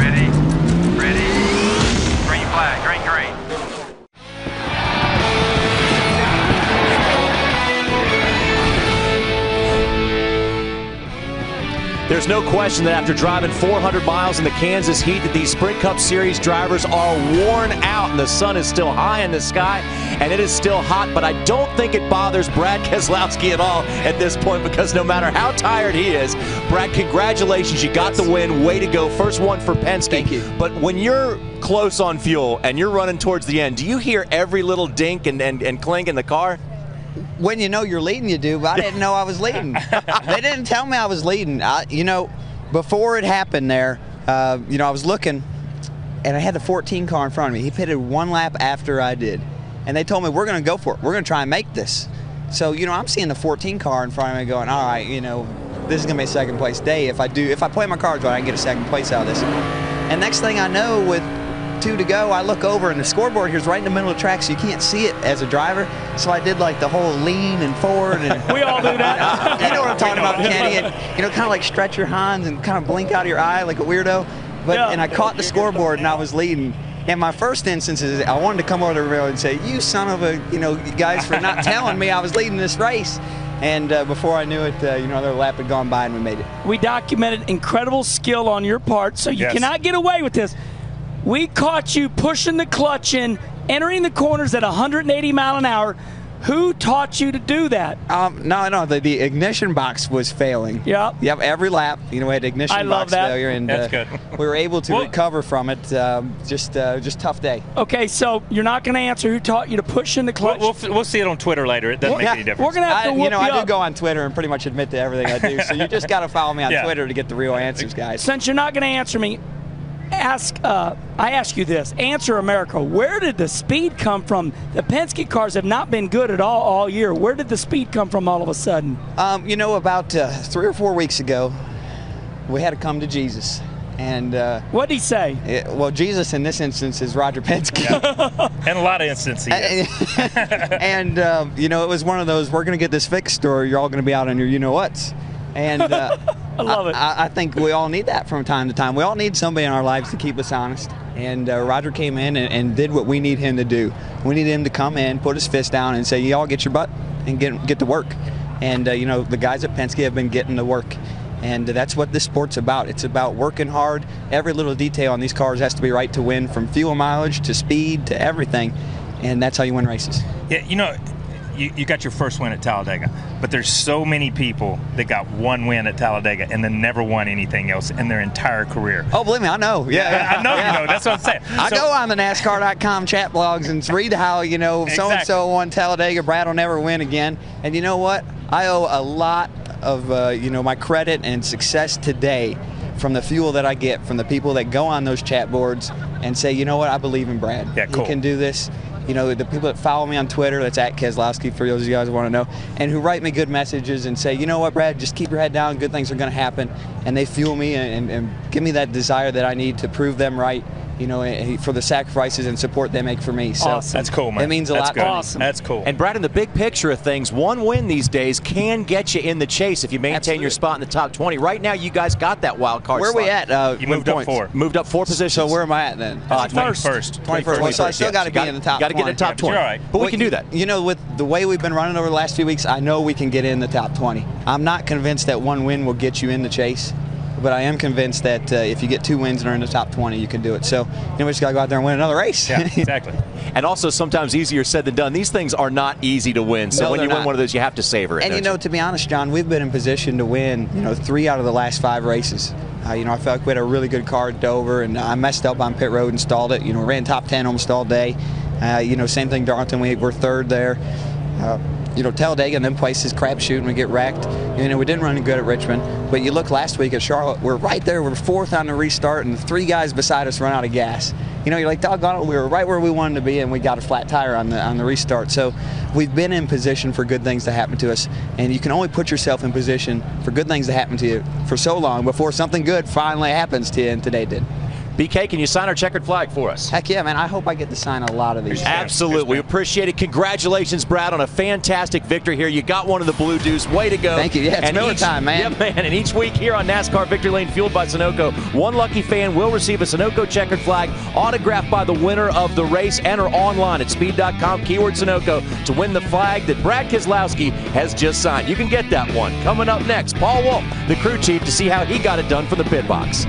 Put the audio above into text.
Ready. Green flag, green. There's no question that after driving 400 miles in the Kansas heat that these Sprint Cup Series drivers are worn out, and the sun is still high in the sky and it is still hot. But I don't think it bothers Brad Keselowski at all at this point, because no matter how tired he is, Brad, congratulations, you got the win. Way to go. First one for Penske. Thank you. But when you're close on fuel and you're running towards the end, do you hear every little dink and clink in the car? When you know you're leading, you do, but I didn't know I was leading. They didn't tell me I was leading. Before it happened there, I was looking, and I had the 14 car in front of me. He pitted one lap after I did, and they told me, we're going to go for it. We're going to try and make this. So, I'm seeing the 14 car in front of me going, all right, this is going to be a second place day. If I play my cards right, I can get a second place out of this. And next thing I know, with 2 to go, I look over and the scoreboard here is right in the middle of the track, so you can't see it as a driver. So I did like the whole lean and forward, and we all do that. You know what I'm talking about, Kenny? And kind of like stretch your hands and kind of blink out of your eye like a weirdo. And I caught the scoreboard and I was leading. And my first instance is I wanted to come over to the rail and say, "You son of a, you guys, for not telling me I was leading this race." And before I knew it, another lap had gone by and we made it. We documented incredible skill on your part, so you cannot get away with this. We caught you pushing the clutch in, entering the corners at 180 mile an hour. Who taught you to do that? No. The ignition box was failing. Yep. Every lap, we had ignition box failure, and that's good. We were able to recover from it. Just tough day. Okay, so you're not going to answer who taught you to push in the clutch? We'll see it on Twitter later. It doesn't make any difference. We're going to have to whoop you up. I do go on Twitter and pretty much admit to everything I do. So you just got to follow me on Twitter to get the real answers, guys. Since you're not going to answer me, I ask you this. Answer America. Where did the speed come from? The Penske cars have not been good at all year. Where did the speed come from all of a sudden? About 3 or 4 weeks ago, we had to come to Jesus. And what did he say? Jesus in this instance is Roger Penske. And a lot of instances. And it was one of those, we're going to get this fixed, or you're all going to be out on your you-know-whats. And I love it. I think we all need that from time to time. We all need somebody in our lives to keep us honest. And Roger came in and did what we need him to do. We need him to come in, put his fist down, and say, y'all get your butt and get to work. And, the guys at Penske have been getting to work. And that's what this sport's about. It's about working hard. Every little detail on these cars has to be right to win, from fuel mileage to speed to everything. And that's how you win races. Yeah, you got your first win at Talladega, but there's so many people that got one win at Talladega and then never won anything else in their entire career. Oh, believe me, I know. Yeah, I know you know. That's what I'm saying. I go on the NASCAR.com chat blogs and read how, so-and-so won Talladega, Brad will never win again. And you know what? I owe a lot of, my credit and success today from the fuel that I get from the people that go on those chat boards and say, you know what, I believe in Brad. Yeah, cool. He can do this. The people that follow me on Twitter, that's at Keselowski for those of you guys who want to know, and who write me good messages and say, you know what, Brad, just keep your head down, good things are going to happen, and they fuel me and give me that desire that I need to prove them right, for the sacrifices and support they make for me. So awesome. That's cool, man. It means a lot to me. Awesome. That's cool. And Brad, in the big picture of things, one win these days can get you in the chase if you maintain your spot in the top 20. Right now, you guys got that wild card slot. Where are we at? You moved up 4. Moved up 4 positions. So where am I at then? 21st. 21st. So I still got to be in the top 20. Got to get in the top 20. All right. But we can do that. With the way we've been running over the last few weeks, I know we can get in the top 20. I'm not convinced that one win will get you in the chase. But I am convinced that if you get 2 wins and are in the top 20, you can do it. So, we just got to go out there and win another race. Yeah, exactly. And also, sometimes easier said than done. These things are not easy to win. So when you win one of those, you have to savor it. And, to be honest, John, we've been in position to win, 3 out of the last 5 races. I felt like we had a really good car at Dover, and I messed up on pit road and stalled it. Ran top 10 almost all day. Same thing, Darlington, we were 3rd there. Talladega and them places, crapshoot, and we get wrecked. We didn't run good at Richmond. But you look last week at Charlotte, we're right there. We're 4th on the restart, and the 3 guys beside us run out of gas. You're like, doggone it, we were right where we wanted to be, and we got a flat tire on the restart. So we've been in position for good things to happen to us, and you can only put yourself in position for good things to happen to you for so long before something good finally happens to you, and today did. BK, can you sign our checkered flag for us? Heck yeah, man. I hope I get to sign a lot of these. Absolutely. We appreciate it. Congratulations, Brad, on a fantastic victory here. You got one of the Blue Deuce. Way to go. Thank you. Yeah, it's Miller time, man. Yeah, man. And each week here on NASCAR Victory Lane, fueled by Sunoco, one lucky fan will receive a Sunoco checkered flag autographed by the winner of the race. Enter online at speed.com, keyword Sunoco, to win the flag that Brad Keselowski has just signed. You can get that one. Coming up next, Paul Wolf, the crew chief, to see how he got it done for the pit box.